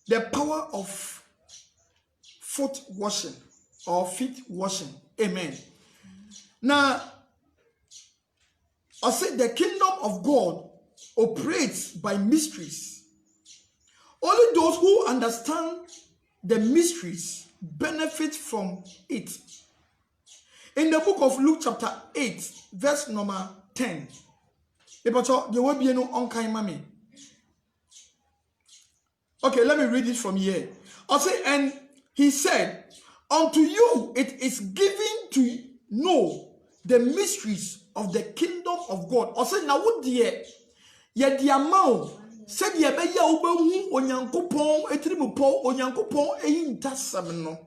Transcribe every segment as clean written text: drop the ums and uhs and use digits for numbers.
the power of foot washing or feet washing. Amen. Now, I said the kingdom of God operates by mysteries. Only those who understand the mysteries benefit from it. In the book of Luke chapter 8, verse number 10. Okay, let me read it from here. I'll say, and he said, unto you it is given to know the mysteries of the kingdom of God. I'll say, now what dear, yet the amount said ye be ya ubehu onyankopon etirimupo onyankopon eyin tasamno.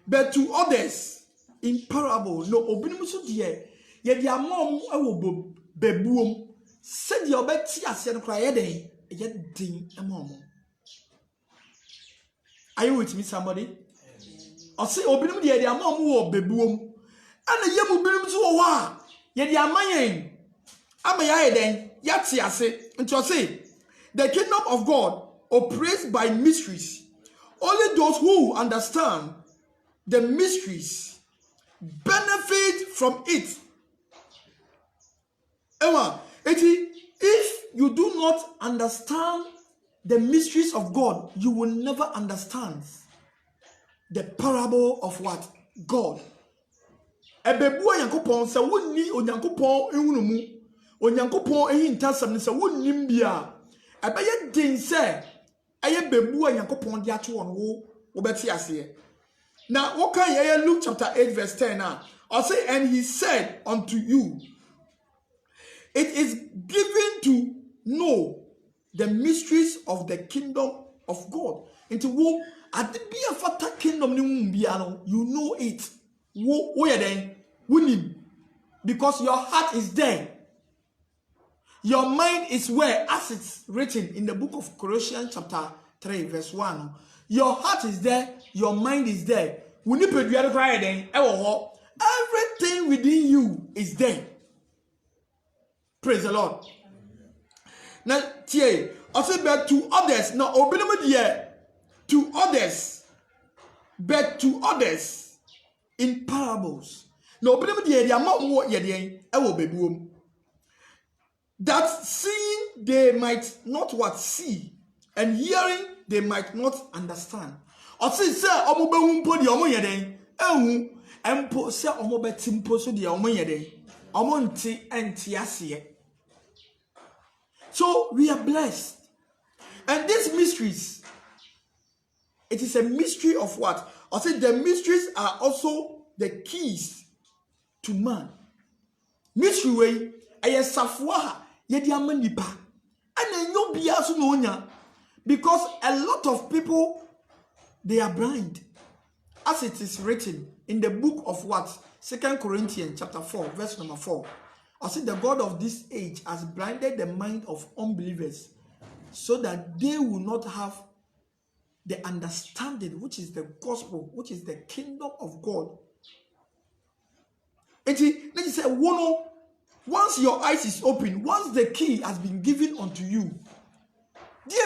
But to others in parable, no obinim so dear, yet the amount ewo bebuom said ye obeti ase no kra ye den yet din amount. Are you with me, somebody? I say obinim dear the amount wo bebuom ana ye mu binim so wo a ye the amayen amaya den yati ase. And to say, the kingdom of God operates by mysteries. Only those who understand the mysteries benefit from it. If you do not understand the mysteries of God, you will never understand the parable of what? God. Ebebuwa yankopon se wonni onyankopon ehunu onyankopon ehintasam ne se wonnim bia ebeye din se eye bebuwa yankopon de ato won wo beti ase. Now what can you Luke chapter 8 verse 10 now? I say, and he said unto you, it is given to know the mysteries of the kingdom of God. Into wo at the be a fata kingdom you know it. Where then? Winning. Because your heart is there. Your mind is where, as it's written in the book of Colossians chapter 3 verse 1. Your heart is there. Your mind is there. Everything within you is there. Praise the Lord. Now, I say, but to others, now, to others, but to others in parables. No, that seeing they might not what see, and hearing they might not understand. Or say, sir, omobehumpo di omo yeden, empo se omobetimpo so di omo yeden, omonti entiasiye. So we are blessed. And these mysteries, it is a mystery of what? I said the mysteries are also the keys to man. Mystery way, ayesafwa yedi amanipa. And no biasu no nya. Because a lot of people, they are blind. As it is written in the book of what? 2 Corinthians chapter 4, verse number 4. I said the God of this age has blinded the mind of unbelievers so that they will not have the understanding, which is the gospel, which is the kingdom of God. And let me say, once your eyes is open, once the key has been given unto you, you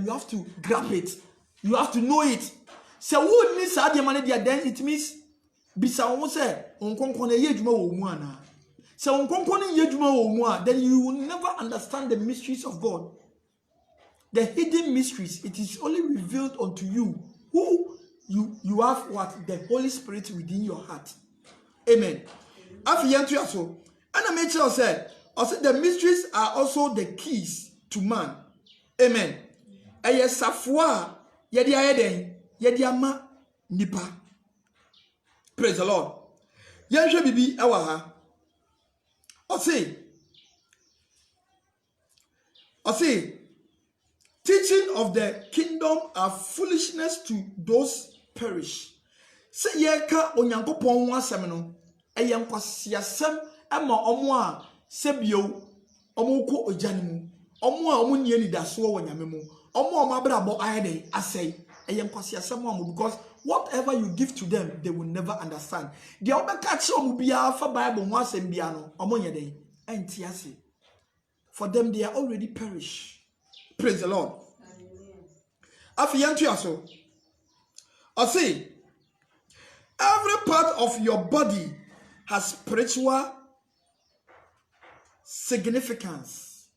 have to grab it. You have to know it. So then it means then you will never understand the mysteries of God. The hidden mysteries, it is only revealed unto you who you have what? The Holy Spirit within your heart. Amen. And I made sure said, the mysteries are also the keys to man. Amen. Praise the Lord. Bibi awaha. Teaching of the kingdom are foolishness to those perish. Say yeka onyankopon wasem no eyenkwasiasem ema omo a sebio omo ko ojanemu omo a omo nie nidaso wo nyamemu omo omo abrabo ayede asay eyenkwasiasem omo because whatever you give to them they will never understand. The obeka che omo bia fa Bible ho asem bia no omo yede entiase. for them they are already perished. Praise the Lord. Afiyantu I say, every part of your body has spiritual significance.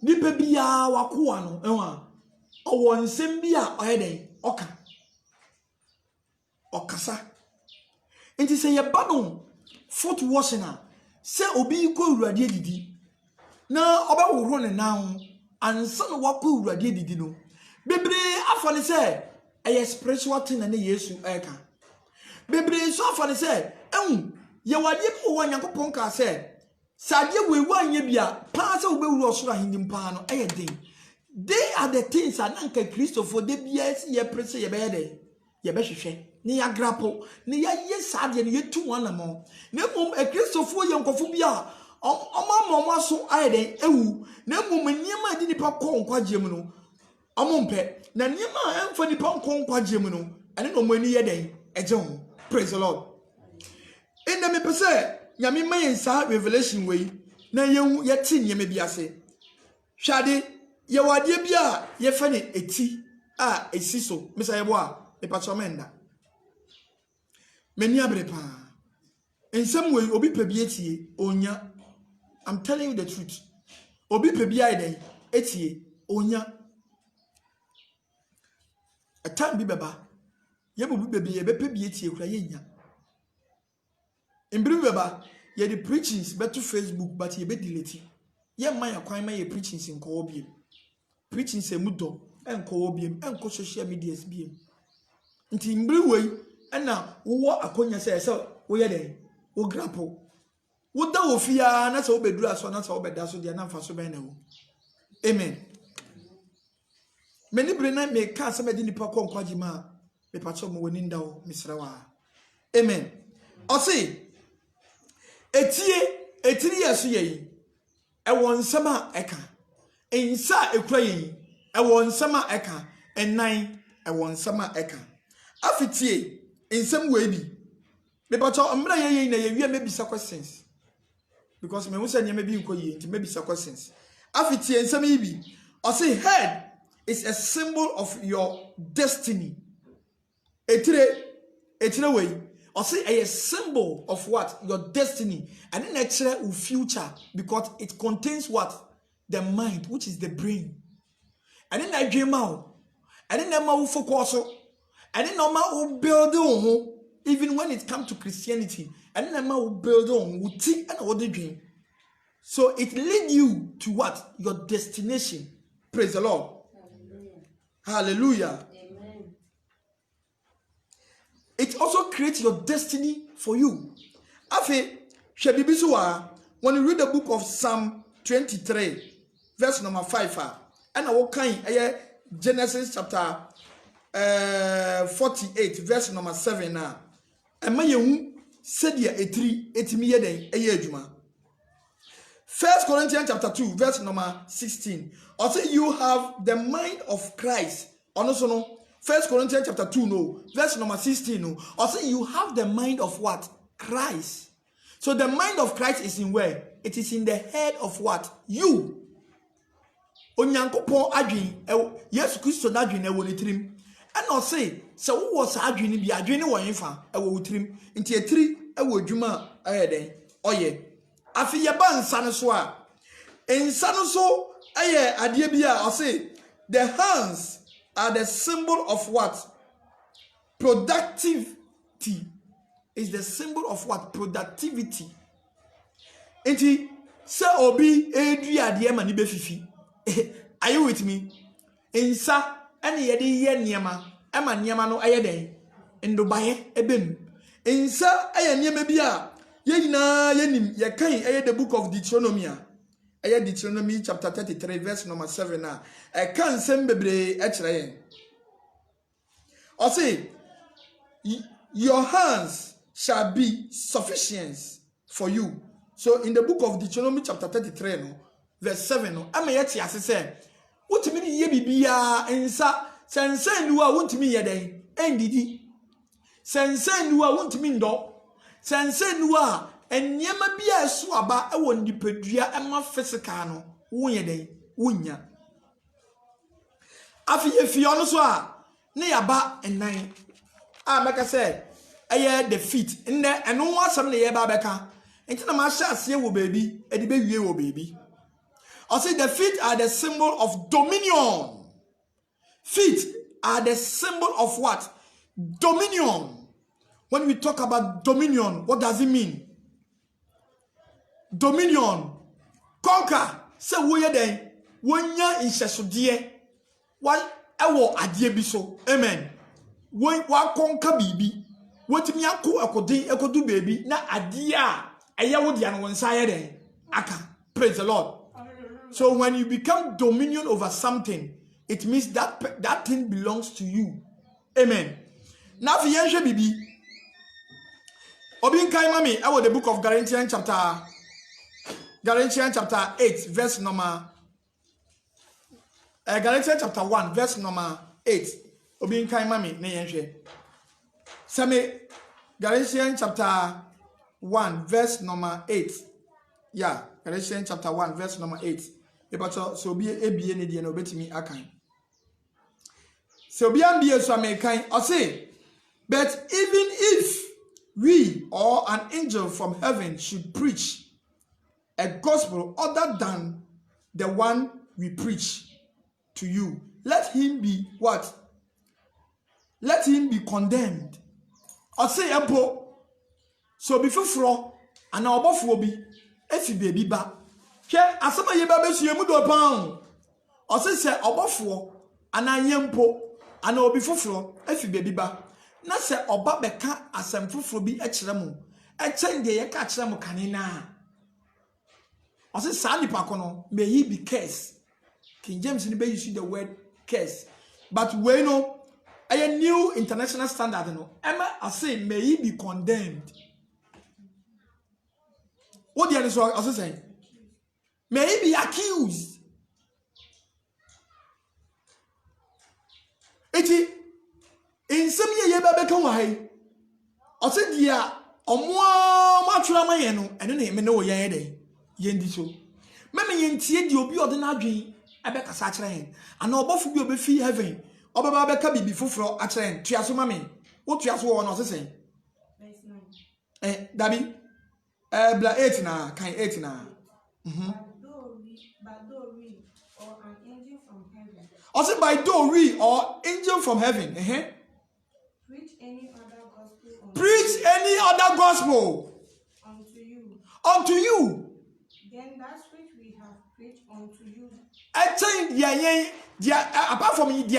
Nipa biya wakuwa no enwa owo nsem bia oyeden oka okasa enti se ye ba no foot washing a se obi ko urade didi na obeworo ne nan ansa no wako urade didi no bebre afone se eye spiritual thing na Yesu eka bebre so afone se ye wade bi wo Nyankopon ka se sadie wewu anya bia pa se obewuru osoro ahindim pa no eye den. They are the things that Nanka Christopher de BS ye press ye bede ye behwehwe ni ya grapple ni ya sadie ni yetu wana mo na mum e Christopher ye nkofo bia omama so ayede ewu na mum niema di nipa ko nkwaje mu no omompe na niema emfa nipa ko nkwaje mu no ene no mani ye den eje ho. Praise the Lord. In the me pese nyame mayen sa revelation we na yehu ye ti niema bi ase hwade ye wade bia ye fe ne eti a esi so mesa ye bo a me pacho menda meni abre pa ensem we obi pa bi etie onya. I'm telling you the truth. Obi pa bi aiden etie onya. A time bi beba ye bo bi ye be pa bi etie kura ye nya. Embri beba ye the preachings beto Facebook but ye be delete ye man yakwan ma ye preachings in ko obi preaching se mudo enko obiem enko social media sbiem nti mbri wei na wo akonya se wo ye den wo grapple wo da wo fia na se wo bedura so na se wo beda so dia na mfa so ben na wo. Amen. Many bre na me ka se me di nipa ko nkwaji ma me pacho mo woni nda wo misrawa. Amen. O se etiri yeso ye e won nsama eka insa ekura yi ewo nsama eka enan ewo nsama eka afitie nsam we bi me pato amra ye na ye wie mebisa questions because me wusa nyame bi nko yi nti mebisa questions afitie nsam yi bi o say head is a symbol of your destiny. Etire way or say a symbol of what? Your destiny. And then actually future because it contains what? The mind, which is the brain. And then I dream out. And then I focus. And then I build on even when it comes to Christianity. And then I build on and what they dream. So it leads you to what? Your destination. Praise the Lord. Hallelujah. Amen. It also creates your destiny for you. Afe, when you read the book of Psalm 23, verse number 5, and I will kind Genesis chapter 48, verse number 7 now. And my young said ya etimi yeden ejuma. 1 Corinthians chapter 2, verse number 16. Also, you have the mind of Christ. Also, no. 1 Corinthians chapter 2, no. Verse number 16, no. Also, you have the mind of what? Christ. So the mind of Christ is in where? It is in the head of what? You. Onyankopon adwin Yesu Kristo na adwin e wo nitrim. And I say, so who was adwin bi adwin wo yinfa e wo nitrim. Nti etiri e wo adwuma ayeden. Oye. Afi ye ba nsa no so a. Nsa no so aye ade bi a I say the hands are the symbol of what? Productivity. Is the symbol of what? Productivity. Enti se obi edu ade ma ni be fifi. Are you with me? Insa ene ye de ye niema e ma niema no aye den ndobaye ebem. Insa aye niema bi a ye nyina ye nim ye kan aye the book of Deuteronomy aye Deuteronomy chapter 33 verse number 7 na e kan sem bebre e kire yen. O say your hands shall be sufficient for you. So in the book of Deuteronomy chapter 33 no verse 7 no am yet ase say wotimi ni ye bibia ensa sensen nuwa wotimi ye den endidi sensen nuwa wotimi ndo sensen nuwa enyema bia eso aba e wo nipadua ema physical no wonye den wonya afi ye fi ono so a ne yaba enan a meka say eye the feet nne eno ho asem ne ye ba beka enti na ma sha ase wo baby e di be wie wo baby. I say the feet are the symbol of dominion. Feet are the symbol of what? Dominion. When we talk about dominion, what does it mean? Dominion. Conquer. Say we then wonya insesodie. Wa ewo adie bi so. Amen. Wa conquer bibi. Wotimi akọ akodi ekodu baby na adie a eye wo dia no wonsa ye den aka. Praise the Lord. So when you become dominion over something, it means that that thing belongs to you. Amen. Now for Yenshe Bibi, Obin Kaimami, I was the book of Galatians chapter 8, verse number Galatians chapter 1, verse number 8. Obin Kaimami, ne Yenshe. Same Galatians chapter 1, verse number 8. Yeah, Galatians chapter 1, verse number 8. So be a be any day no betimi akan. So be ambie so American or say, but even if we or an angel from heaven should preach a gospel other than the one we preach to you, let him be what? Let him be condemned. Or say empo. So before fro and obofo bi efi baby ba. Hwe asama ye ba besu emu do pan o se obofo ana yempo ana obi foforo afi bebi ba na se oba beka asem foforo bi e kire mu e chen de ye ka kire mu kanina o se sa nipa kono may he be cursed. King James ni be use the word curse, but we know a new international standard no ema I say may he be condemned. What the other so I say may he be accused. Eti insem ye ba beka wa hai. O se dia omo matwura maye no eno na me no ye den. Ye ndi so. Me yentie di obi ode na adwen e be kasa kire hen. Ana obofu bi obefi heaven. Obaba beka bibi foforo a kire hen. Tuaso mame. Wo tuaso wo no se sen. Dabi. Bla 8 na kan 8 na. Also by we or angel from heaven. Preach any other gospel. Preach any other gospel unto you. Unto you. Then that which we have preached unto you. I think apart from let him be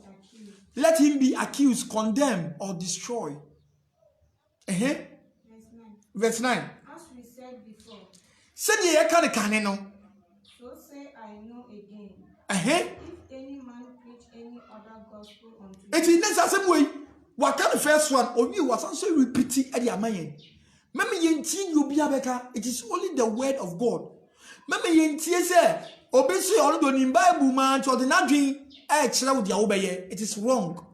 accused. Let him be accused, condemned, or destroyed. Verse 9. As we said before. Said ye can no. So say I know again. If any man preach any other gospel unto you. It is the same way. What kind of first one? Or you was also repeating at the amayen. Meme yenti you be abeka. It is only the word of God. Meme yenti say obesi ono do ni Bible man to the nadwin e kire wo dia wo beye. It is wrong.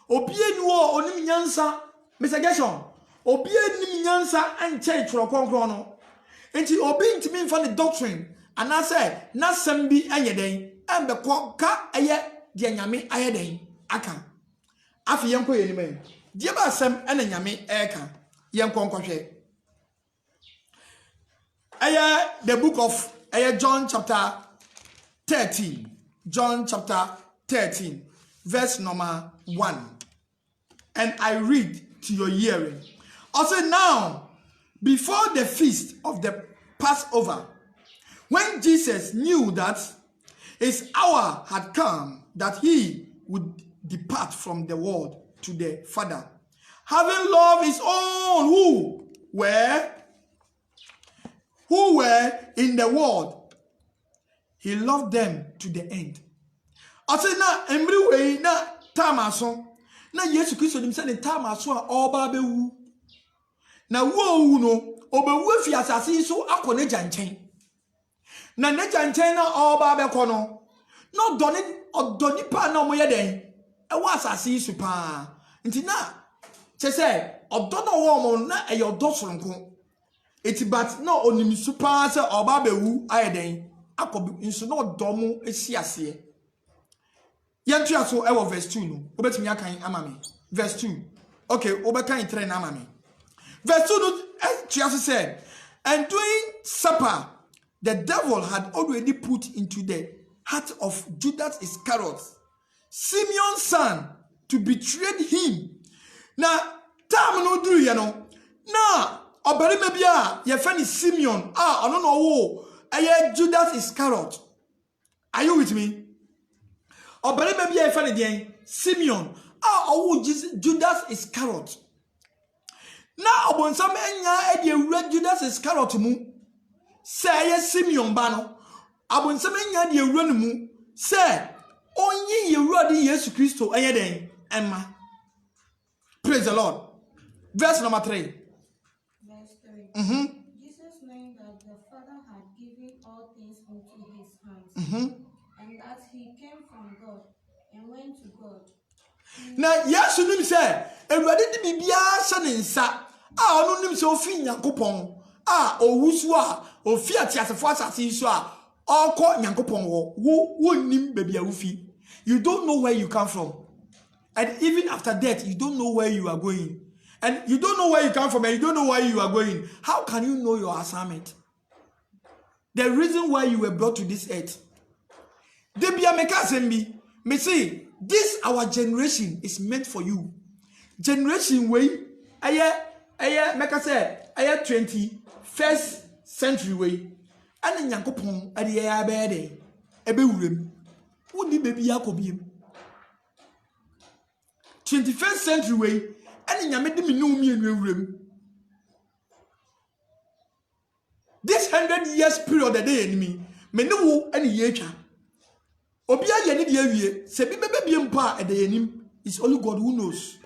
Obi enu o onim nyansa. Mr. Gershon. Obi enim nyansa anche tro konkron no. Enti obi ntimi mfa the doctrine. And I say, na sembi ayeden, and the ka aye, dear yami ayeden, aka. Afi yanko yenime. Diaba sem and yami eka, yankon koshe. Aye, the book of John chapter 13. John chapter 13, verse number 1. And I read to your hearing. Also now, before the feast of the Passover, when Jesus knew that his hour had come, that he would depart from the world to the Father, having loved his own who were in the world, he loved them to the end. I say na every way na tamaso na Yesu Kristo nim say ne tamaso a oba bewu na wo no obewu fi asase so akọ ne janchen. Na neja nchen na oba beko no no odoni pa na omoye den e wa asase su pa nti na che se odo no wo mo na e yodo soronko Eti but no onim super se oba bewu ayeden akobi nso no domo esi ase. Yentu aso e wo verse 2 no. Obetimi akan amame. Verse 2. Okay, obekan 3 na amame. Verse 2 no Chiasu said, and doing supper, the devil had already put into the heart of Judas Iscariot, Simeon's son, to betray him. Now, time no do you know. Now, obere maybe your friend is Simeon. I don't know who. Judas Iscariot. Are you with me? Obere maybe your friend is Simeon. Judas Iscariot. Now, when some men Judas Iscariot mu say Simeon bano. When some men run mu say only you ready Jesus Christ Emma. Praise the Lord. Verse number 3. Verse 3. Jesus, knowing that the Father had given all things into his hands, and that he came from God and went to God. Now, yes, you say, and ready to be Biasansa. No nim so fi Nyankopon. Owusua, o fiat asefo asase so a okọ Nyankopon wo nim baby awufi. You don't know where you come from. And even after death, you don't know where you are going. And you don't know where you come from and you don't know where you are going. How can you know your assignment? The reason why you were brought to this earth. Debia mekasembi, me say, this our generation is meant for you. Generation way, meka say, 21st century way. And Nyankopon ade ya bede ebe wurem. Wodi baby yakobiem. 21st century way, and Yamedi Minumi and Wurem. This 100 years period a day enemy, Menu and Yecha. Obia Yanidi Yavie, Sebi baby empa at the enim is only God who knows.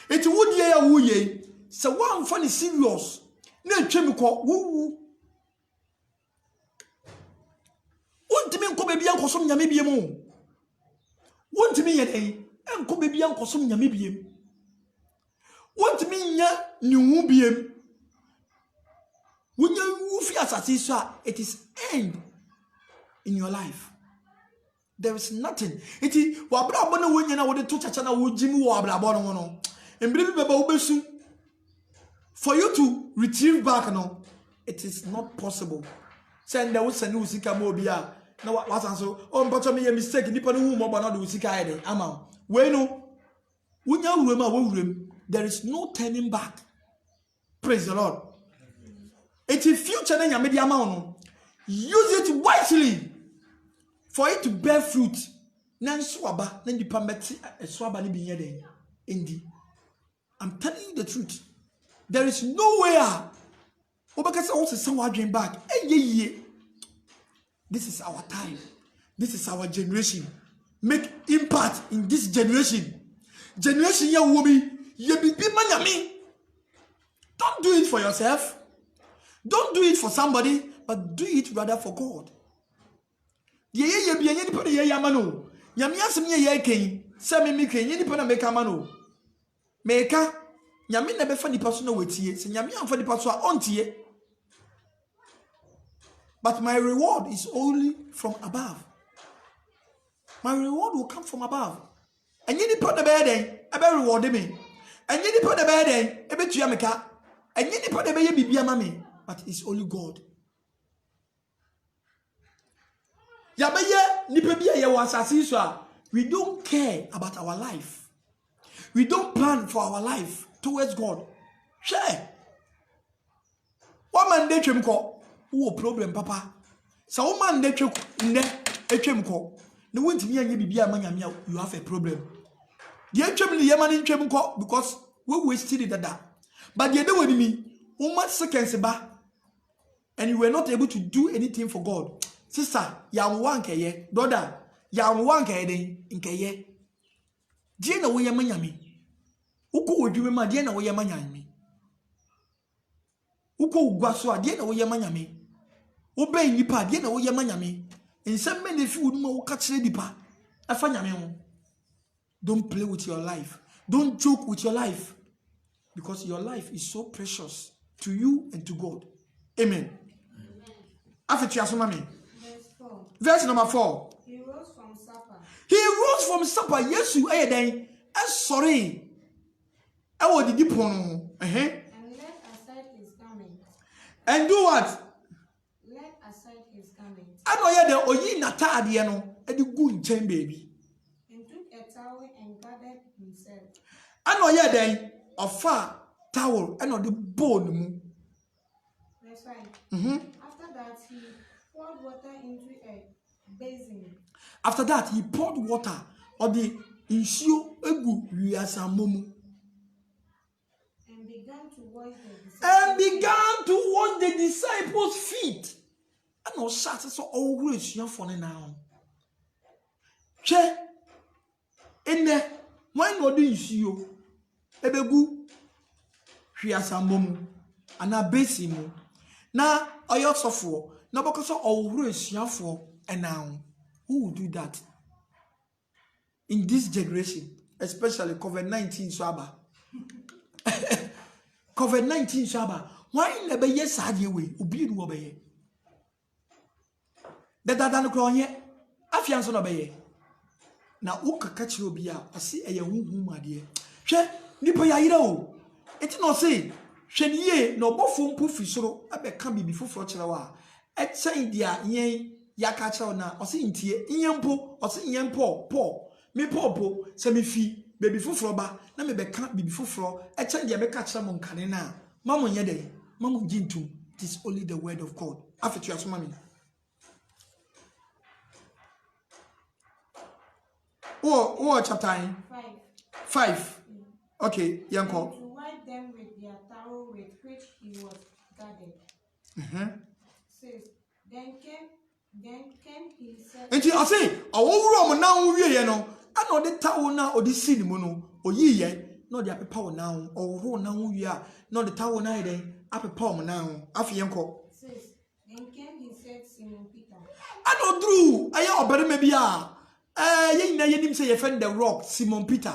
It would ye a woo ye, so one funny serious, no chemical woo. Won't me come baby uncle some Yamibiamo. Won't me a day. And come baby uncle some Yamibiem. What mean ya new biem? When you feel as it is end in your life. There is nothing. It is Wabra Bono when you know what the two chachana would Jim Wabra Bono. And believe me, for you to retrieve back, no, it is not possible. Send there was a new Sika Mobia. No, what's answer? Oh, but me a mistake. Nippon who more not do Sika. Ama. Bueno, when you there is no turning back. Praise the Lord. It's a future in your media amount. Use it wisely for it to bear fruit. Nan swaba, then you permit a swaba ni binyede. Indeed, I'm telling you the truth. There is nowhere. Obakasa also someone dream back. Hey, this is our time. This is our generation. Make impact in this generation. Generation ya wobi ye be manyami. Don't do it for yourself. Don't do it for somebody, but do it rather for God. Ye be any put ye yamano. Yamiasm ye king. Semi miki, any put a make a mano. Meka Yamin never funny personal with ye, Yamian for the person on ye. But my reward is only from above. My reward will come from above. And you put the bed, I better reward me. And you put the bed, I bet you ameka. And you put the baby be a mammy. But it's only God. Yabaya Nipabia Yawasasiswa. We don't care about our life. We don't plan for our life towards God. Share. One man de chemko. Who problem, Papa? So man de chemko. No one to me and you have a problem. The actually Yaman in Chemko because we wasted it at that. But the other way me, 1 month seconds back, and you were not able to do anything for God. Sister, yam one kaye, brother, yam one kaye in kaye. Diana way yamanyami. Uko would you remember Diana way yamanyami? Uko guaswa, Diana way yamanyami. Obey nipa, Diana way yamanyami. In some men, if you would know, catch the pa. Don't play with your life. Don't joke with your life. Because your life is so precious. to you and to God. Amen. After me. Verse 4. Verse number 4. He rose from supper. He rose from supper. Yes, you are then. Sorry. I will did And laid aside his garment. And do what? Laid aside his garment. I know ya the oyi nata ade no e de gu nchen baby. And took a towel and gathered himself. I know ya then ofa towel and the bone mu. Verse 5. After that he poured water into a basin. After that he poured water on the insuo egu wiasamomu. And began to wash the disciples' feet. I know shot so always young for now. Che in there, why not do you? Ebegu hwiasamomu ana basin. Na oyosofo na bokoso always young for and now. Who will do that? In this generation, especially COVID-19 swaba. COVID-19 swaba. Why never yes idea way? Ubi do obey. The dada no ye. Afianso no obey. Na uka catch obia. I see a young madie. She nipa ya ira o. Eti no say. She ye no bofo mpufi soro. Abe kan bibi fufuro kire wa. Etchen dia yen yaka kire na. Osi ntie. Inyempo. Osi inyempo. Po. Me po. Se me fi. Baby fufuro ba. Na me be kan bibi fufuro. Etchen dia me ka kire mo nkane na. Mama yede. Mama jintu. It is only the word of God. After you ask mommy. Oh, chapter 5. Okay, Yanko. To wipe them with their towel with which he was gathered. Says, then came he said. And I say, oh, woman now we no. I know the towel now or the cinema or ye no the upper power now or who now we are not the towel now then upper power now. After Yanko. Says, then came he said Simon Peter. I know Drew. I am better maybe ye na ye say you find the rock Simon Peter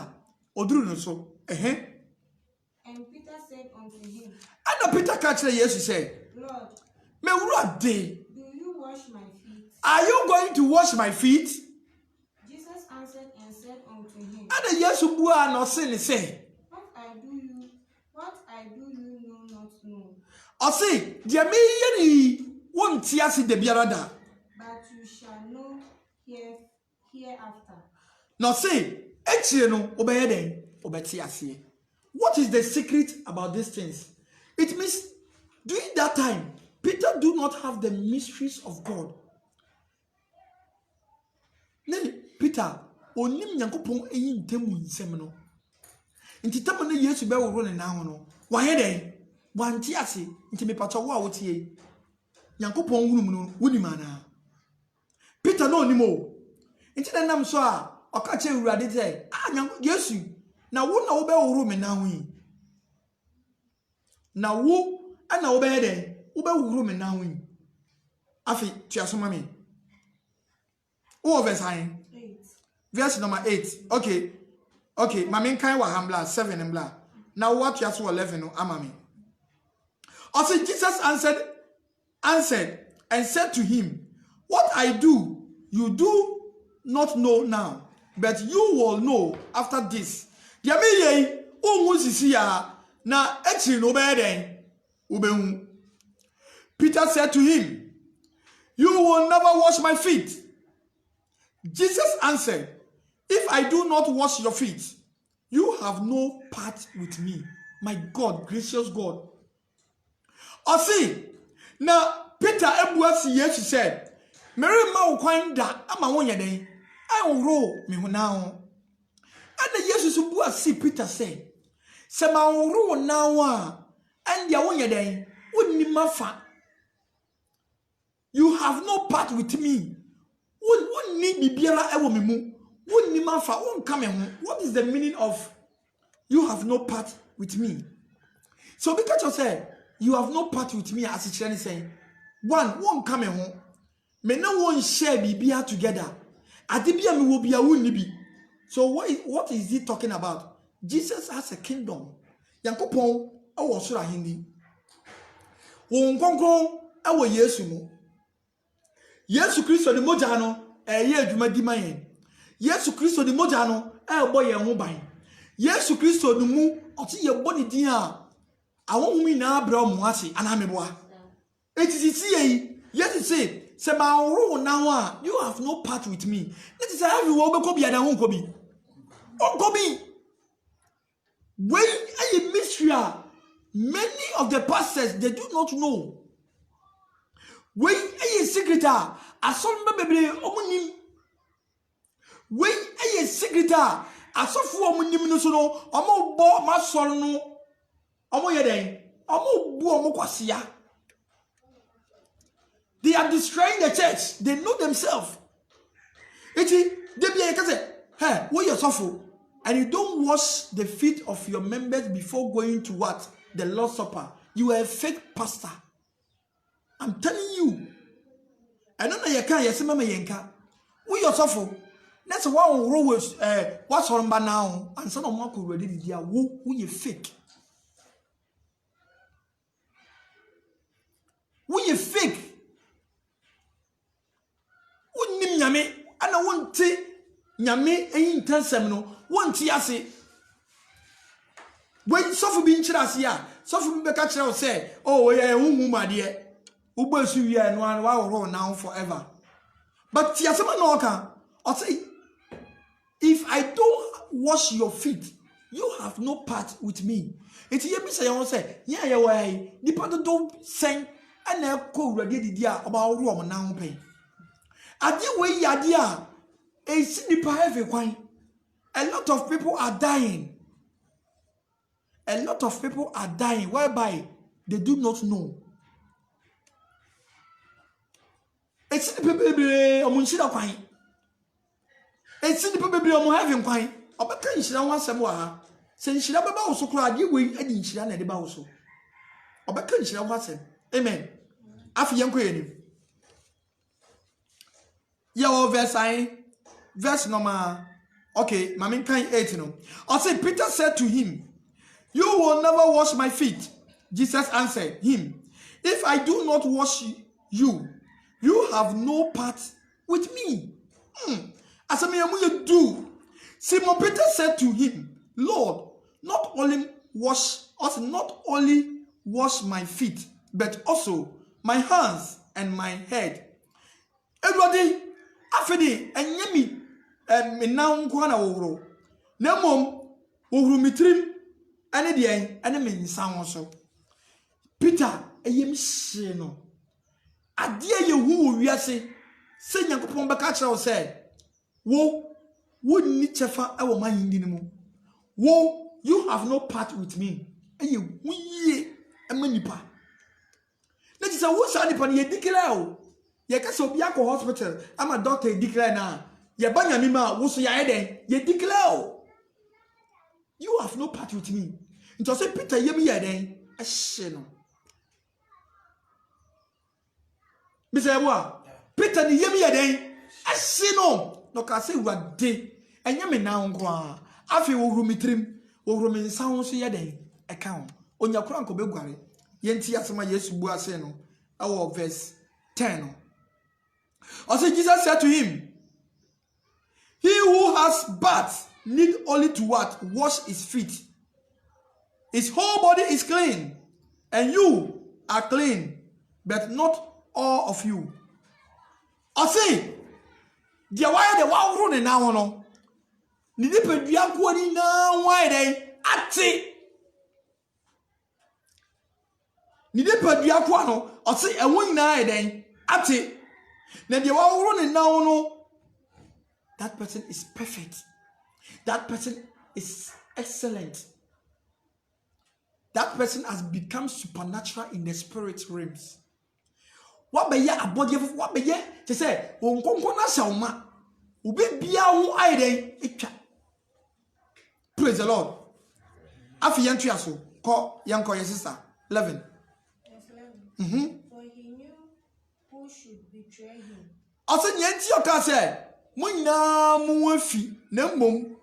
or Drew no so. And Peter said unto him, I know Peter catch the yes, he said, Lord, me what day? do you wash my feet? Are you going to wash my feet? Jesus answered and said unto him, And the yes who are not sin say, What I do you know not know. I say, dear me ye won't see the biarada. But you shall know hereafter. Now say, no obey then, obey. What is the secret about these things? It means during that time, Peter do not have the mysteries of God. Peter, onim Nyankopon eyi ntemu nsem no. Nti tamo ne Yesu be woro ne na ho no. Wa he den? Wanti ase, nti me pacho wo a wotie. Nyankopon hunum no, wonim ana. Peter no onimo. Nti na nam so a, oka che Urade say, Yesu, na wo na wo be woro me na ho yi. Na wo ana wo be he den? Wo be woro me na ho yi. Afi, tuasoma me. Wo verse 8. Verse number 8. Okay. Mami kan wa hambla 7 and blah. Now what you ask 11 no amami. Also Jesus answered and said to him, What I do, you do not know now, but you will know after this. Dia me ye o mu sisi ya na echi no be den ubehu. Peter said to him, You will never wash my feet. Jesus answered, If I do not wash your feet, you have no part with me. My God, gracious God. See, now Peter Ebuasi Yesu said, Mary ma ukwan da ama wonya den. I will roll me now. And the Yesu Buasi Peter said, Se ma roll now and ya wonya den wouldn't mafa. You have no part with me. Wouldn't need bibiara ewo me mu. Wouldn't ni mafa won't come home. What is the meaning of you have no part with me? So because you say you have no part with me, as it's saying, one won't come home. Me no one share bibia together. Adibia me will be a wunibi. So what is he talking about? Jesus has a kingdom. Yankopon awosura hindi. wo nkonkron ewo Yesu mu. Yesu Kristo ni mogya no eye adwuma di man. Yesu Kristo ni mogya no ebo ye ho ban. Yesu Kristo no mu oti ye body din a awonhumi na abra mo ase anameboa. Etiti yi Yesu say se ma woro na ho a you have no part with me. That is how you will be kobi adan ho kobi. Onkobi. When a mystery, many of the pastors they do not know. When a secret, a son baby omunim. When a secret, a sofu omunim no so no, omo bo masol no, omo yeden, omo bu omo kwasia. They are destroying the church. They know themselves. Eti, they be say, hey, what you suffer? And you don't wash the feet of your members before going to what? The Lord's Supper. You are a fake pastor. I'm telling you. I don't know you can't. Yes, mama yenka. We yourself. That's why we always what's on by now. And some of them could ready the who you fake. Who you fake? Who nim nyame? And I want to nyame in tensem no. One ase when suffer being chirasia suffer be catch out say oh yeah ma de ubasu wi no an wa now forever but tiasema no ka or say if I don't wash your feet you have no part with me it ye be say you say yeah yeah why nipa do sen ana ko wurade didi a oba woro mo now pen ade we yade a e si nipa heavy kwan. A lot of people are dying. A lot of people are dying whereby they do not know. It's the people omun shira kwan. It's the people omun heaven kwan. Obeka nshira wan asem wa ha. Se nshira baba wo so kura ade we adi nshira na de ba wo so. Obeka nshira wan asem. Amen. Afi yenko yenim. Your verse number okay, Mamin kind 8 no. Also Peter said to him, you will never wash my feet. Jesus answered him, if I do not wash you, you have no part with me. As you do. Simon Peter said to him, Lord, not only wash my feet, but also my hands and my head. Everybody, afedi enyemi me now nkwana woro na mom woro mitrim ane de ane me nsan so Peter eyem hye no ade ye hu wiase se Nyankopon beka kire wo se wo ni chefa e wo man ndi mu wo you have no part with me eye hu ye amanipa na ti se wo sa nipa ne ye declare o ye ka se obi akọ hospital ama doctor declare na ye banya mi ma wo so ya eden ye declare you have no part with me nto say Peter ye mi ye den a hye no mi say wo Peter ni ye mi ye den a hye no ka say wade enye me na nko a afi wo huru mitrim wo huru mi nsan so ye den e kan onya kura nko begware ye nti asema Yesu bu ase no awo verse 10 no. Also Jesus said to him, he who has bath need only to what? Wash his feet. His whole body is clean, and you are clean, but not all of you. I say, the why the wow running now no. Ni de pedua ko ni na why dey ati. Ni de pedua ko no, I say e won na dey ati. Na the wow running now no. That person is perfect. That person is excellent. That person has become supernatural in the spirit realms. What be ya abodi what be ye to say onkonko na shawma ube bia ho aiden etwa. Praise the Lord. Afi yantu aso ko yanko your sister 11. For he knew who should betray him. Also nyanti oka say Muina muafi na mom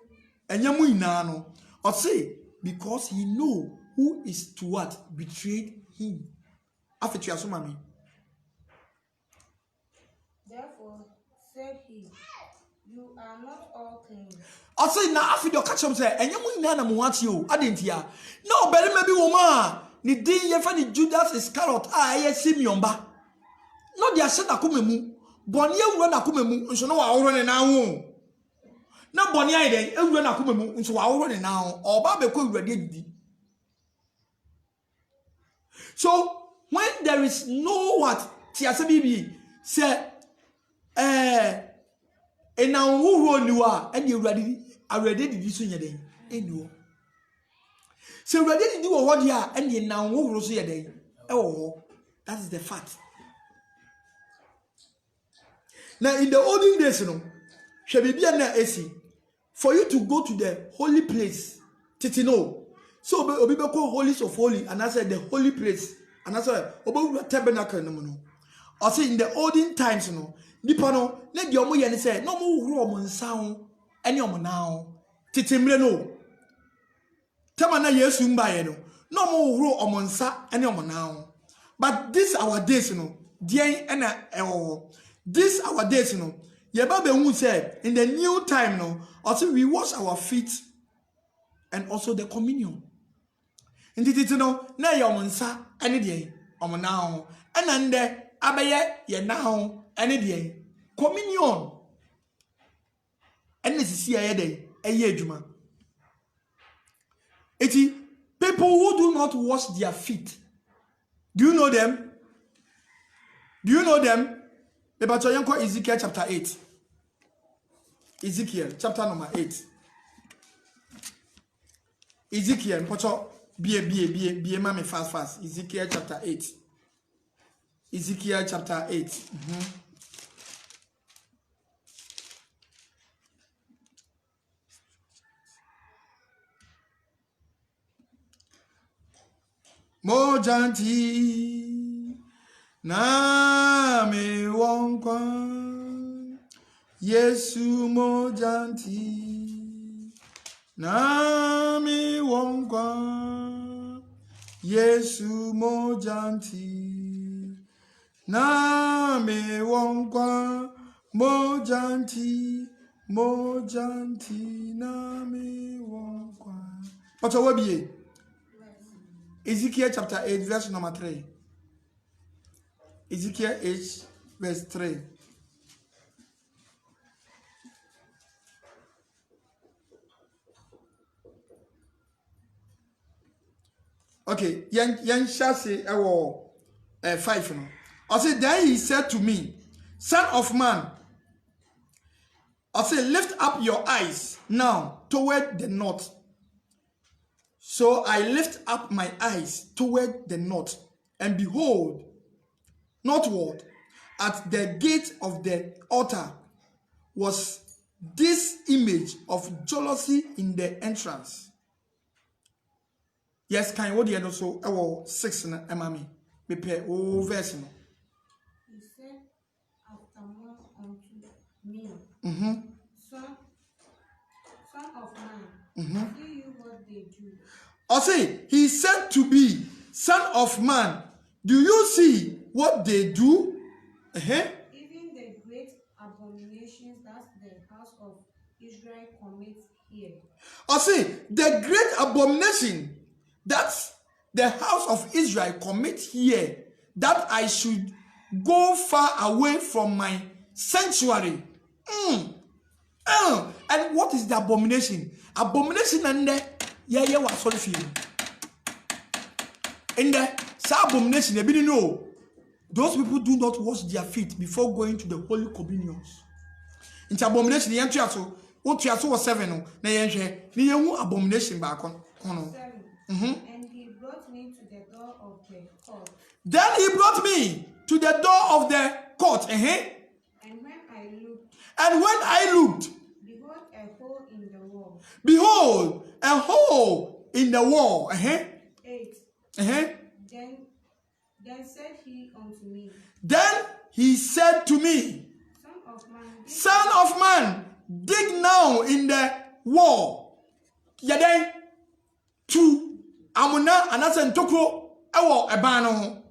enya muina no or say because he know who is to what betrayed him. After you mami. Therefore said he, you are not all clean. I say na after you catch him say, and you mu na mo ati o. Adentia. No, better maybe woman. Ni din ye fa ni Judas Iscariot ye Simeon ba. No dia se na kome mu. Boni ewura na kome mu nso no wa aworo ne na ho. Na boni ayi den ewura na kome mu nso wa aworo ne na ho. Oba be ko ewura de didi. So when there is no what tiase bibi say ena huhuro niwa ene ewura de awurade didi so nya den eniwo. So ewura de didi wo ho dia ene na huhuro so ye den e wo ho. That is the fact. Now in the olden days, for you to go to the holy place, titino. So obi be call holies of holy, and I said the holy place, and I said obi tabernacle no. I say in the olden times, nipa no, let the omo yen say no mo huro omo nsa ho, ene omo na ho, titimre no. Tema na Yesu mbaye no, no mo huro omo nsa ene omo na ho. But this our days, dear ena this our days, Yebabe who said in the new time, also we wash our feet and also the communion. In the na yomonsa any day, now, and under abaye ye now any day. Communion. And this is here day, a year juma. Eti people who do not wash their feet. Do you know them? Do you know them? Ezekiel chapter 8. Ezekiel chapter number 8. Ezekiel, be mami fast. Ezekiel chapter 8. Ezekiel chapter 8. Mojanti na me wonkwa Yesu mojanti na me wonkwa Yesu mojanti na me wonkwa mojanti na me wonkwa. But what be Ezekiel chapter 8 verse number 3. Ezekiel 8 verse 3. Okay, yan shall say 5 no. I said, then he said to me, Son of man, I said, lift up your eyes now toward the north. So I lift up my eyes toward the north, and behold, northward, at the gate of the altar, was this image of jealousy in the entrance. Yes, can you hear also 6 na emami me pe o verse no. He said afterward unto me, son of man, see you what they do. I say, he said to be, Son of man, do you see what they do? Even the great abominations that the house of Israel commits here. I say, the great abomination that the house of Israel commit here, that I should go far away from my sanctuary. And what is the abomination? Abomination and the was sorry for you. In the abomination, they didn't know. Those people do not wash their feet before going to the holy communions. In the abomination, the entry also, what you was 7, the abomination back on. 7. And he brought me to the door of the court. Then he brought me to the door of the court. And when I looked, behold, a hole in the wall. Behold, a hole in the wall. 8. Then said he unto me. Then he said to me, Son of man, dig now in the wall. Yade to amuna anasa ntoko ewo eba no ho.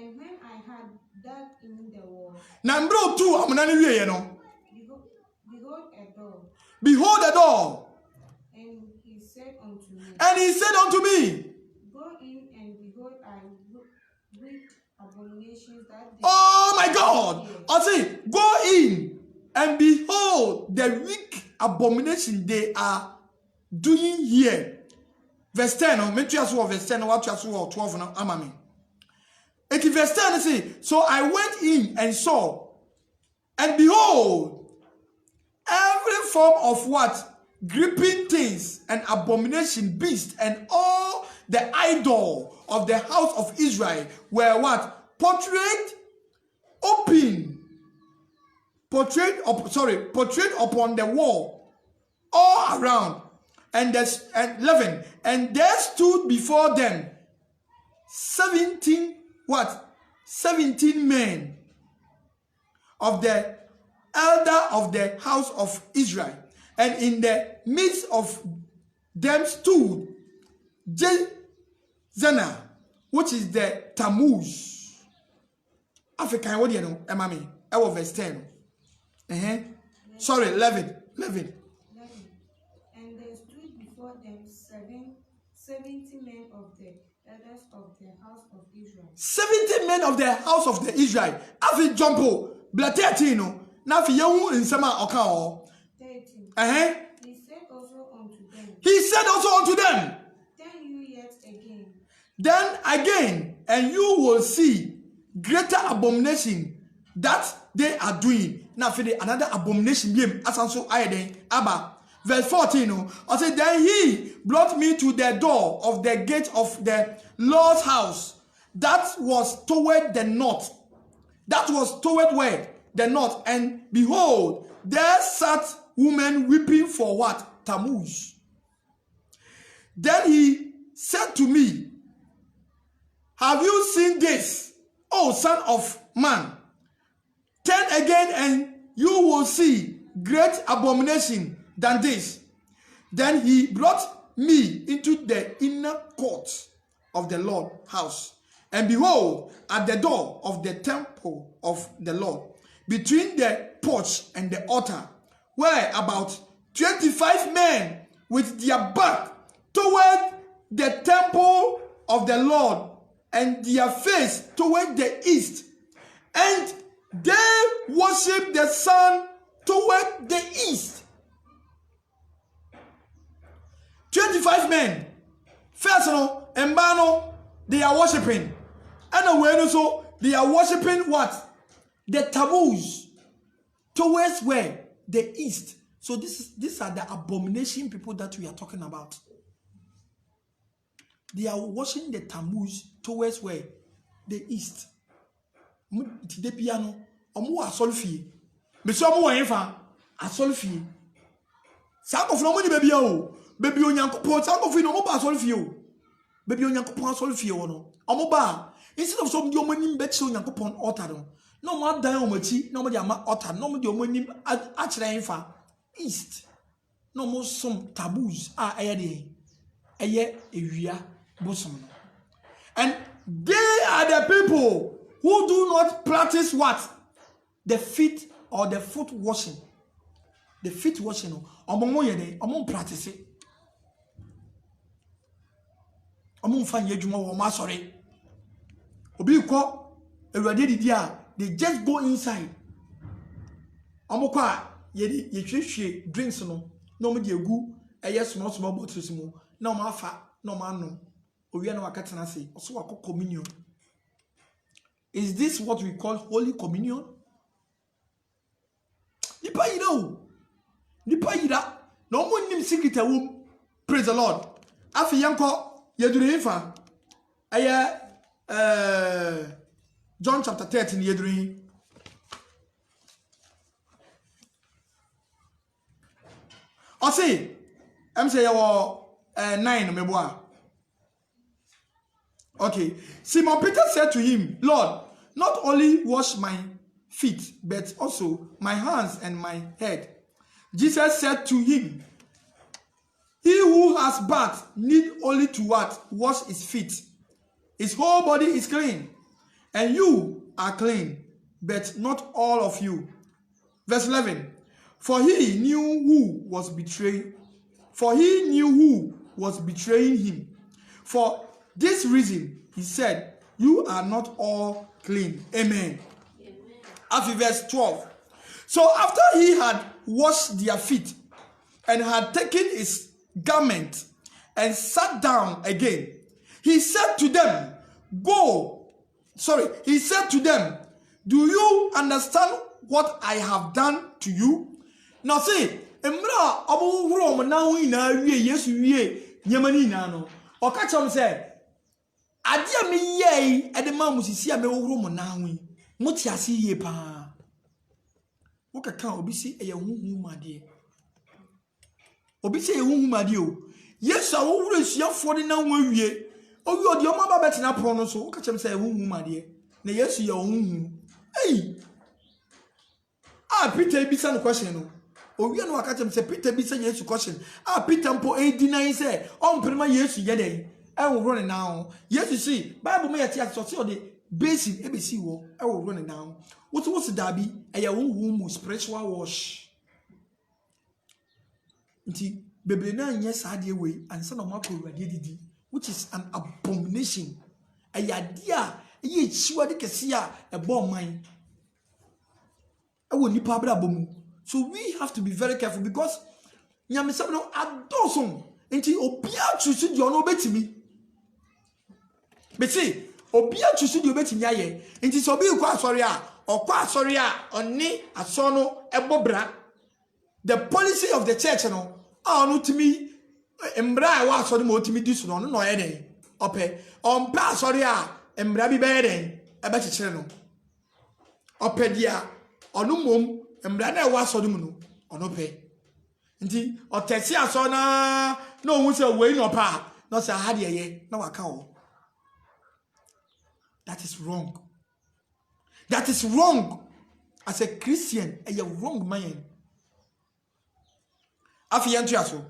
And when I had dug in the wall, na mbro tu amuna ni wiye no. Behold a door. Behold a door. And he said unto me, Go in and behold, I reap abominations that they oh my God. I say, go in and behold the weak abomination they are doing here. Verse 10, verse 10, what 12 now, amami. It is verse 10, say, so I went in and saw, and behold, every form of what? Gripping things and abomination, beast, and all the idol of the house of Israel were what? Portrayed upon the wall all around. And 11, and there stood before them 17 men of the elder of the house of Israel, and in the midst of them stood Jezana, which is the Tammuz. African, what do you know? Emami, I was verse 10. Sorry, 11. And there stood before them 70 men of the elders of the house of Israel. 70 men of the house of the Israel. Afi jumpo, bla 13 no. Na fi yehu nsema oka o. 13. He said also unto them. Then again, and you will see greater abomination that they are doing. Now for another abomination, asanso ayeden aba. Verse 14, I said, then he brought me to the door of the gate of the Lord's house that was toward the north. That was toward where? The north. And behold, there sat women weeping for what? Tammuz. Then he said to me, have you seen this, O son of man? Turn again and you will see great abomination than this. Then he brought me into the inner court of the Lord's house. And behold, at the door of the temple of the Lord, between the porch and the altar, were about 25 men with their back toward the temple of the Lord and their face toward the east. And they worship the sun toward the east. 25 men. First, and Bano, they are worshiping. And also, they are worshiping what? The Tammuz. Towards where? The east. So these are the abomination people that we are talking about. They are worshiping the Tammuz towards where? The east. The piano. Omu asolfi. Meso omu wanyefa asolfi. Sako flo money baby o. Baby onyankopon sako fi no mo ba asolfi o. Baby onyankopon asolfi o no. Omu ba instead of some di omanim bet so onyankopon altar no. No mo dan omachi, no mo di ama altar, no mo di omanim akire yenfa east. No mo som Tammuz eye de. Eye ewia bosom no. And they are the people who do not practice what? The feet or the foot washing. The feet washing. Omo yede, omo practice it. Omo mfa yedwuma wo ma sori. Obi ko ewade didi a, they just go inside. Omo kwa yede yehwehwe drinks no, no mo de egu eye small bottles mu, na omo afa, na omo anom. Owi na wakatena say, oso wako communion. Is this what we call Holy Communion? Nipa yida. No mo nim secret awum. Praise the Lord. Afi yanko yedure ifa. Aya John chapter 13 yedure. O say, em say yawo 9 meboa. Okay. Simon Peter said to him, Lord, not only wash my feet, but also my hands and my head. Jesus said to him, he who has bathed need only to what? Wash his feet. His whole body is clean. and you are clean, but not all of you. Verse 11. For he knew who was betraying him. For this reason, he said, you are not all clean. Amen. After verse 12. So after he had washed their feet and had taken his garment and sat down again, he said to them, do you understand what I have done to you? Now see, emra obo wuro mo na hu ina wie Yesu wie nyamani na no. Oka chom say ade a me ye e de ma musisi a me wuro mo na hu. Mo ti ase ye pa. Wo kaka obi si eye huhu made. Obi si eye huhu made o. Yesu a wo wuro suafo de na hu awie. Owi odi o ma ba betina pro no so. Wo ka chom say huhu made. Na Yesu ye huhu. Hey. Peter bisa no question no. Owi no aka chem say Peter bisa Yesu question. Peter mpo deny say on prema Yesu ye den. E wo run now. Yesu see Bible me yeti aso say o de basin e be see wo e wo run now. What dabi e ya wo mu spiritual wash. Nti bebre na anya sa de we ansa na mako awurade didi, which is an abomination. E ya dia ye chiwa de kese a e bo man. So we have to be very careful because nyamisa no adosom nti obia chusu di ono betimi. But see, obia chusu di obetimi aye. Nti so obi kwa asori a, okwa asori a oni asono ebobra. The policy of the church no, anu timi embra wa asori mo timi disu no no ye den. Ope, ompa asori a embra bi be den ebe chichire no. Ope dia onu mom embra na ewa so dum no ono pe nti otesi aso na ohun se we no pa no se ha de ye na waka o. That is wrong. That is wrong. As a Christian, a wrong man. Afiyantu aso.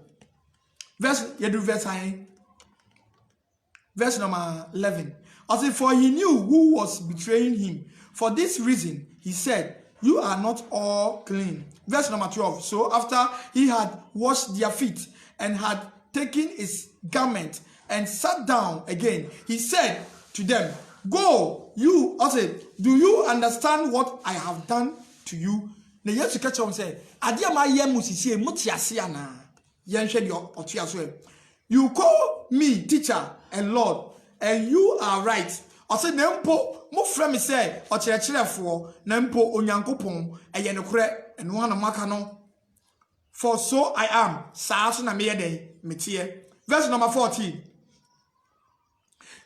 Verse number 11. I say, for he knew who was betraying him. For this reason, he said, you are not all clean. Verse number 12. So after he had washed their feet and had taken his garment and sat down again, he said to them, go, you, also, do you understand what I have done to you? Na Yesu catch on say, adia ma ye musisi mutiasi ana. Yenhwe de otuaso. You call me teacher and Lord, and you are right. I said, Nempo, mo frɛ me say, Ocherechirefo, Nempo Onyankopon, eye nokore, eno ana maka no. For so I am, saa so na me yede, metie. Verse number 14.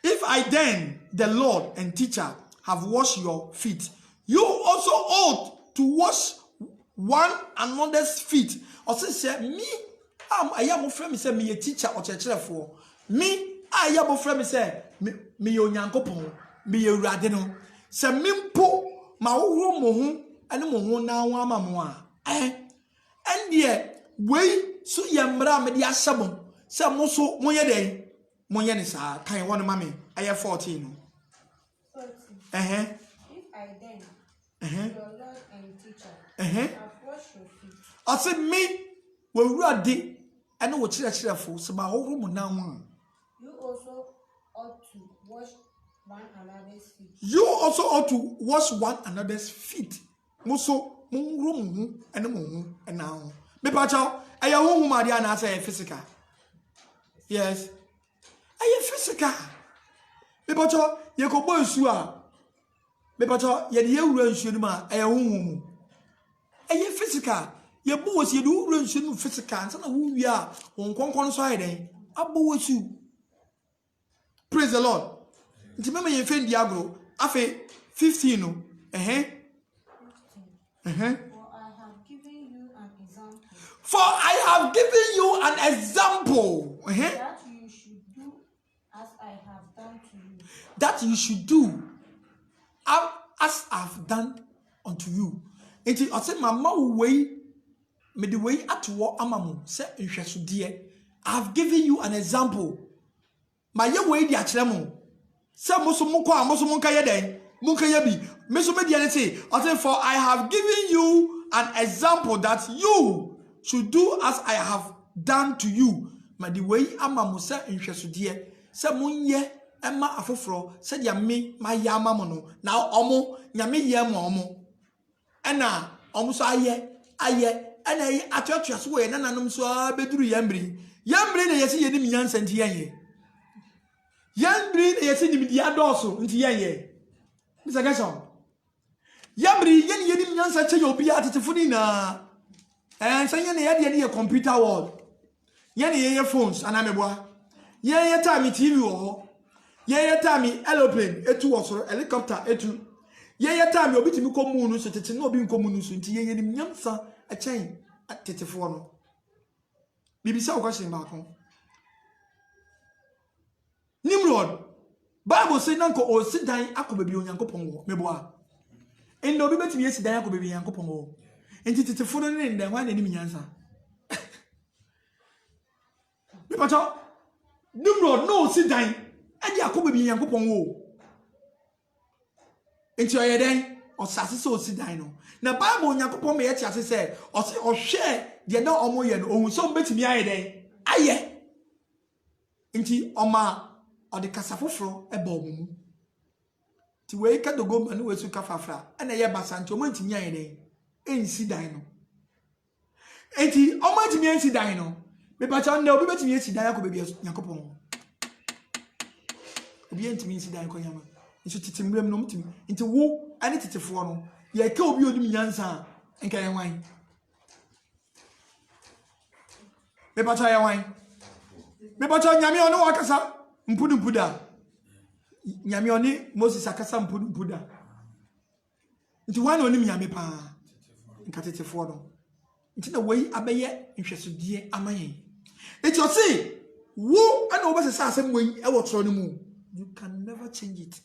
If I then, the Lord and teacher, have washed your feet, you also ought to wash one another's feet. Or say, me, I am friend, say, me a teacher or church. Me, I am friend, say, me Onyankopon, me a radino. Say, mimpo, ma urumo, and mo na wama moa. And yet, we so yamra me dia sabon. Say, moso, moye day. Monyanisa, can you want mammy? I have 14. 14. Uh-huh. If I then, your Lord and teacher, have washed your feet. I said, me, well, ready. I know what you're for, so my whole room now. You also ought to wash one another's feet. You also ought to wash one another's feet. Moso, room, and now. Me pacho, I have home, Mariana, say physical. Yes. Aye physical. Me pacho ye ko boy su a. Me pacho ye de ewura nsuo ma aye honhom. Aye physical. Ye bo wo se ye de ewura nsuo no physical. Nsa na wo wi a won konkon so aye den. Abo wo su. Praise the Lord. Nti mema ye fe ndi agro. Afe 15 no. 15. For I have given you an example. That you should do as I have done to you. That you should do as I have done unto you. Enti I say mama way me the way at war amamu say nhwesodie. I have given you an example. My ye way di akyeremo. Say moso mko a moso monka ye den. Munkayabi. Mesomedian say, I say, for I have given you an example that you should do as I have done to you. Ma the way ama musa inhwesodie. Se munye ema afoforo. Se dia me ma yama mo no. Na omo nyame ye mo omo. Ena omo so aye. Ena yi atwatwa so we nananom so beduru yambri. Yambri na yesi yenim nyansa nti yenye. Yambri na yesi nim dia doso nti yenye. Mr. Gerson. Yambri yenim nyansa che obi atetefo ni na. And say ye computer world. Ye phones and ameboa. Ye time TV or ye time aeroplane etu or helicopter etu. Ye time obi timi ko moon so tete no obi ko moon so nti ye nim nyamsa a chain at tetefo no. Bibisa question back on. Nimrod. Bible say nanko o sit down akobebi onyankopon wo meboa. Endo obi betimi sit down akobebi onyankopon wo. Enti tetefo no ne ndem wan anim nyansa. Bipacho Nimrod no sit down e dia akobebi onyankopon wo. Enti oyeden osase so sit down no. Na Bible onyankopon me yeti ase say o hwe de na omo ye no ohun so betimi ayeden aye. Enti oma odi kasafoforo e ba omumu. Ti we ka dogo ma no we su kafafra e na ye basanti omo ntimi ayeden. Ensi dan no. Enti omo ntimi ensi dan no. Me pa cha nda obi betimi ensi dan akobebi yakopon. Obi ntimi ensi dan ko yama. Nso titimbrem no mtimi. Enti wo ani tetefo no. Ye ka obi odim nyansa enka ye wan. Me pa cha ye wan. Me pa cha nyame ono wakasa mpuda. Nyame oni Moses akasa mpuda. Nti wan onim nyame pa. Nkatetefo no. Nti na wei abeye nhwesodie amayen. Eti o say wo ana obesesa asem wei e wo tro no mu. You can never change it.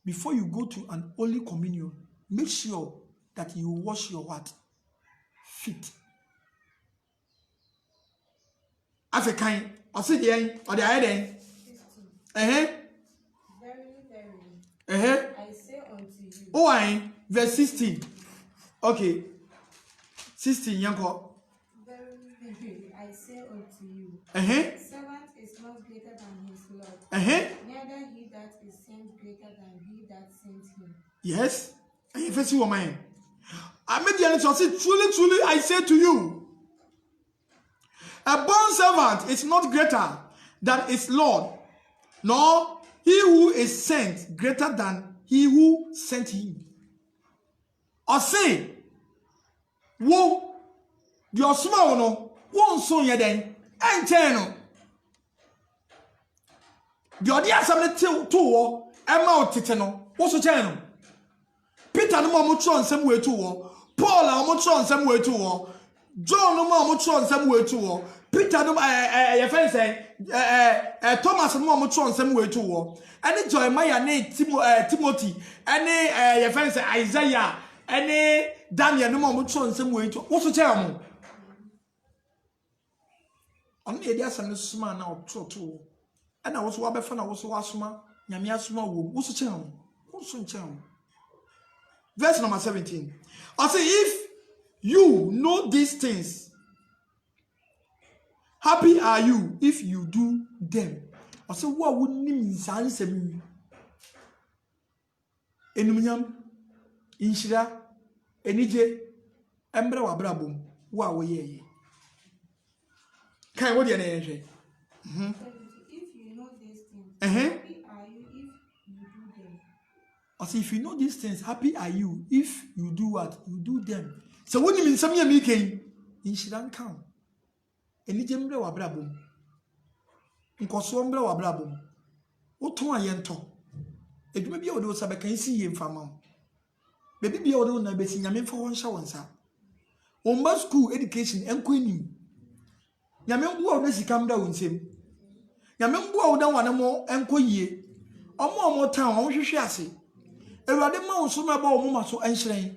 Before you go to an Holy Communion, make sure that you wash your what? Feet. African, I say the end, or the head. Verily, verily, I say unto you. Oh, verse 16. Okay. 16, yanko. Verily, verily, I say unto you. Servant is not greater than his Lord. Neither he that is sent greater than he that sent him. Yes. And if it's your mind. I made the answer. Truly, truly, I say to you. A born servant is not greater than his Lord, nor he who is sent greater than he who sent him. Or say, wo, your small no, won't so yeden, and channel. The idea something to Emma Titano, what's a channel? Peter no more tron some way to war, Paul no more tron some way to war, John no more tron some way to war, Peter no Thomas no more tron some way to war, and Jeremiah name Timothy, and your friends Isaiah, and Daniel no more tron some way to what's a channel? Only a dear son now too. And I was Wabefan, I was Wasma, Yamiasma, what's a channel? What's a channel? Verse number 17. I say, if you know these things, happy are you if you do them. I say, what would mean sans me? Enumiam, Inshira, Enije, Embra Wabrabum, wow, ye. Can what your name? If you know these things, happy are you if you do them. I say, if you know these things, happy are you if you do what? You do them. So when you mean some year making, in Shiran count. And it's Jembre wa brabum. In Koswambre wa brabum. What to a yento? It may be all those I can see him from mom. Maybe be all those I be seeing him for one shower, sir. On school education and queening. Yamen who always come down with him. Yamen who down one more and quay. Or more town, on Shassi. Erade ma wo so na ba wo mama so enhyeren.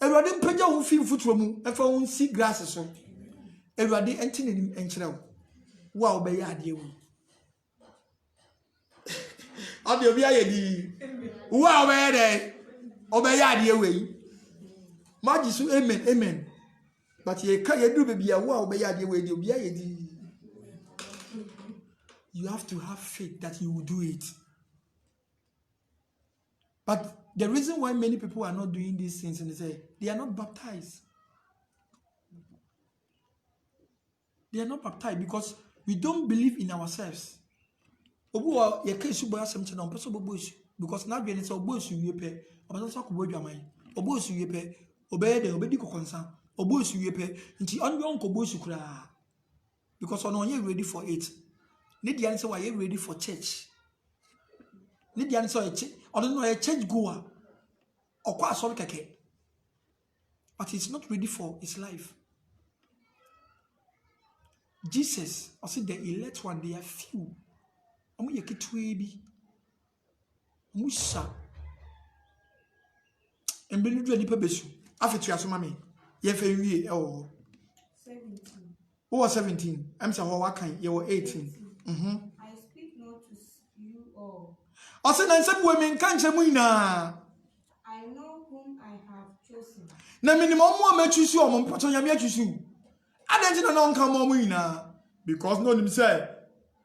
Erade mpagya wo fi futuro mu efa wo si grass so. Erade enti nanim enkyere wo. Wo a wo be ya ade wo. ɔde obi ayɛ di wo a ɔbɛyɛ dɛ ɔbɛyɛ adeɛ wei magye so amen but yɛka yɛduru baabi a wo a ɔbɛyɛ adeɛ wei di obi ayɛ di. You have to have faith that you will do it. But the reason why many people are not doing these things is they are not baptized. They are not baptized because we don't believe in ourselves. Because now we are supposed to be paid. Because on ready for it. Need the answer why you ready for church. Need the answer or don't know a church goer or quite sorry keke. But he's not ready for his life. Jesus, I said the elect one, they are few. Amu yeki twebi. Musa. Embelu do nipa besu. Afetu asoma me. Ye fe wie 17. Who was 17? I'm saying what kind? You were 18. I speak not to you all. I said, I said, women can't say, I know whom I have chosen. Na minimum one may choose you, or Patoya choose you. I didn't know come on because no him say,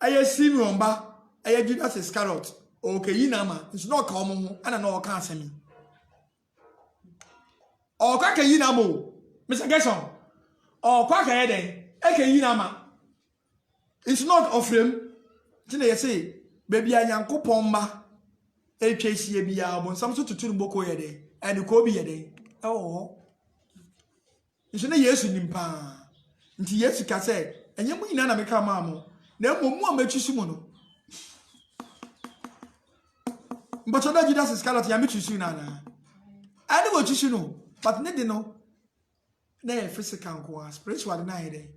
I see me on ba, I did as a scarlet. Okay, Yinama, it's not common, and I know I can't say me. Or Kaka Yinamo, Mr. Gerson, or Kaka Eden, Eke Yinama. It's not of him. Then say, baby, I am Kupomba. HCBA, when some sort of Tunboko yede, and the Kobe yede. Oh, it's a yes in Nimpa. Until yes, you can say, and you mean Nana make a mammo. No more met you simono. But I know you does a scarlet, I met you soon, Anna. I know what you know, but need to know. Nay, physical, spiritual night.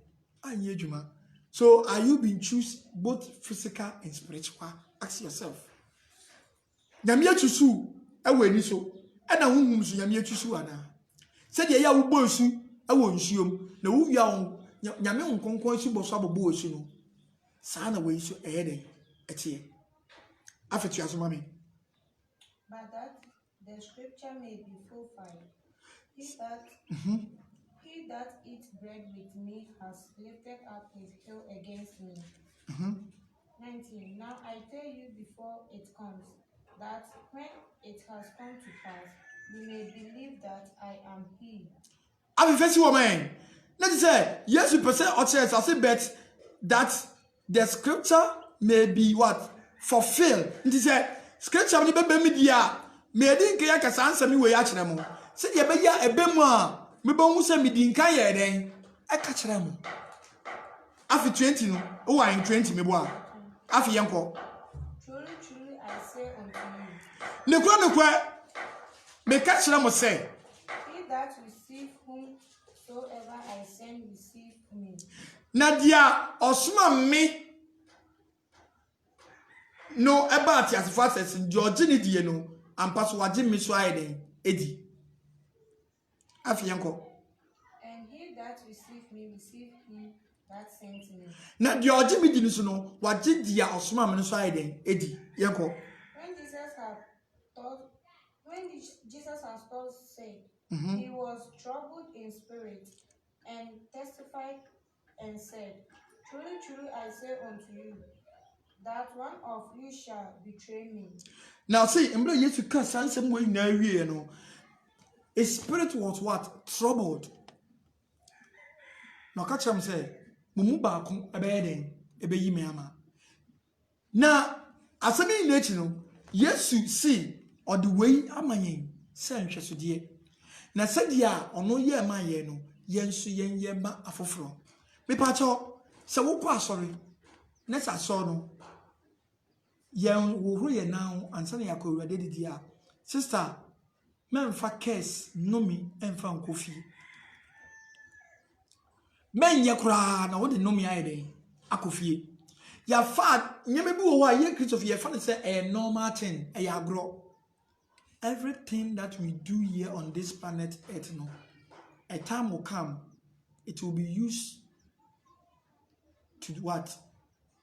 I hear you, ma. So, are you being choose both physical and spiritual? Ask yourself. Nyamia chusu, ewe ni so. Ena huhum so nyamia chusu ana. Said ya ubo su, ewe nsuom. Na wu ya nyame nkonkon su bo so abobo su no. Saa na we so ehede etie. Afetu asoma me. But that the scripture may be fulfilled. He that eats bread with me has lifted up his heel against me. 19. Now I tell you before it comes, that when it has come to pass, you may believe that I am he. I'm a woman. Let's say, yes, you perceive or church, I say, bet that the scripture may be what? Fulfilled. It is a scripture, media, may didn't care as answer me way at them. Say, ya be ya a bemwa. Me ba mu se me di nkan ye den e ka kire mo afi 20 no o wa in 20 me bo a afi yenko Truly I say unto ne you, kwa me ka kire mo say he that receive whomsoever I send receive me. na dia osuma me no eba ati asifo asese George ni die no ampa so waje me so aye den edi afi yenko. And he that received me received him that sent me. Na dia oje me di ni so no waje dia osuma me so aye den edi yenko. When Jesus has told said, he was troubled in spirit and testified and said, Truly I say unto you, that one of you shall betray me. Now see, remember Jesus Christ said some way now you know. His spirit was what? Troubled. Now catch him say, Mumu ba kum ebeden ebeyi me ama. Na asemi nature no, Yesu see or the way amayen say nhwesodie. Na sadia ono ye ma ye no, yensu yenye ma afoforo. Me pa cho se wo kwa asori. Na sa so no. Yen wo hu ye now ansa na yakọ urade didi a. Sister, memfa case no mi emfa nkofi. Men ye kura na wo de no mi ayede akofie. Ya fa nyeme bi wo ho a ye Christopher ye fa ne say a normal thing, e ya agro. Everything that we do here on this planet Earth, no, a time will come, it will be used to what?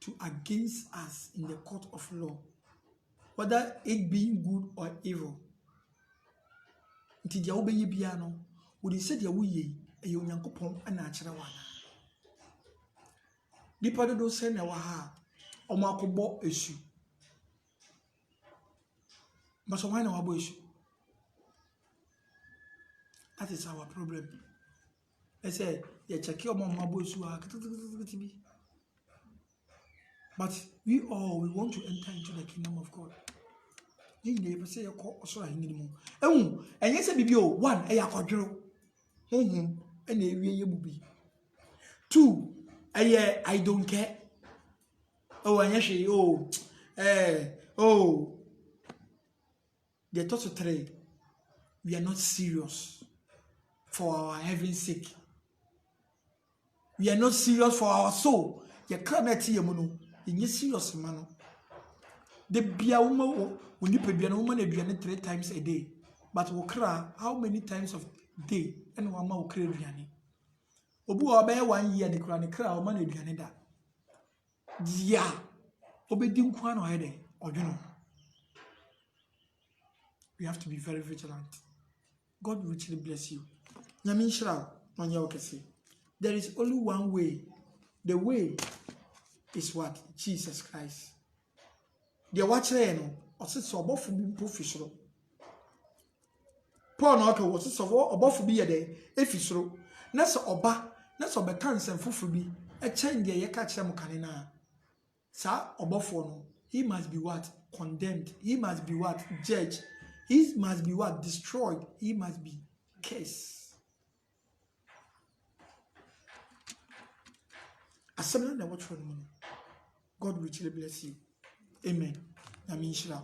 To against us in the court of law. whether it being good or evil. Nti dia wobɛyɛ bia no, wo de sɛ dia woyɛ ɛyɛ Onyankopɔn ana akyerɛ wana. Nipa dodo sɛ na wa ha, ɔmo akɔbɔ esu. But why na wabɔ esu? That is our problem. I say, you check your mom abɔ esu a, but we want to enter into the kingdom of God. You never say you call also anymore. And yes, baby, one, a yakwadro. And a bubi. Two, I don't care. Oh, and yes, the total three. We are not serious for our heaven's sake. We are not serious for our soul. You can't see a mono. In your serious manner. The bia woman will nip a woman 3 times a day. But will cry how many times of day and one will cry Riani. Obu obey 1 year the chronic cry or money Rianida. Yeah, obeying Quan or headache or you know. We have to be very vigilant. God will richly bless you. Namin Shra on your case. There is only one way. The way is what? Jesus Christ. The watcher no, or sits above for being professional. Paul Naka was sits above for be a day, if you so. Nessa oba, Nessa oba cancer and fufubi, a chain the catch them canina. Sir, above for no, he must be what? Condemned. He must be what? Judged. He must be what? Destroyed. He must be cursed. Assembly na watch for the money. God richly bless you. Amen. Amin Shra.